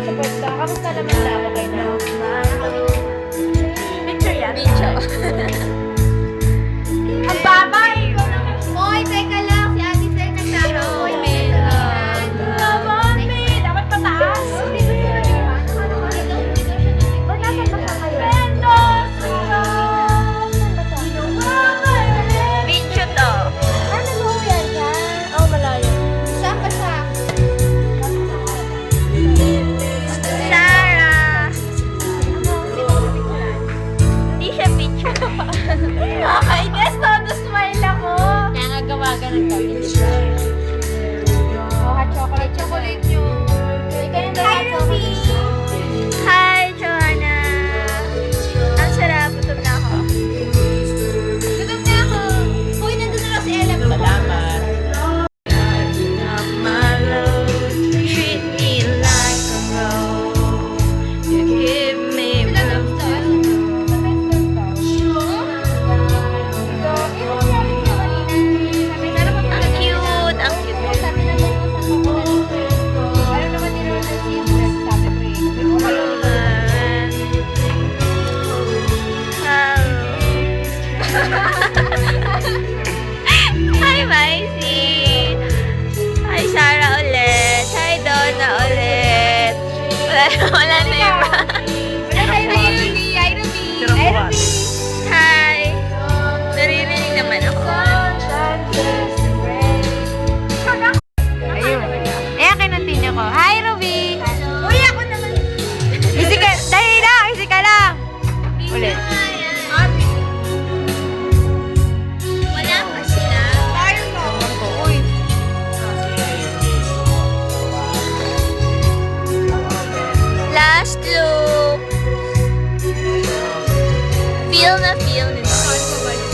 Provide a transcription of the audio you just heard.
sa pwesta. Kamusta naman na? Okay na. Picture yan? Picture. Ang babay! Ikaw naman. Hoy, teka lang. Si Ate Sir nagtaro. Hoy, Naman, may. Dapat pataas. Dito siya siya Or nasan ba siya kayo? Mendoz! Picture to. Ano mo yan dyan? Oh, malayo. Saan ba siya? Sarah. Hindi siya picture. Nakakainis, todo smile ako. Kaya nga gawa-ganon kami. Oh, hot chocolate. Chocolate yun. Hi, Ruby! Hi, Joanna. Ang sarap. Gutom na ako. Gutom na ako. Hoy, nandun na lang si Ella. Salamat. My love, treat me like a rose. You give me love to Ang cute, ang cute. Hi, Maisy! Hi, Sarah ulit! Hi, Donna ulit! Wala na yung Hi, Ruby! Hi, Ruby! Hi, Ruby! Hi! Naririnig naman ako. Ayun. Ayan, kinuntin niyo ko. Hi, Ruby! Uy, ako naman! Easy ka! Dali lang! Easy ka lang! Ulit. Wala pa sila. Uy. Last look. Feel na feel nito.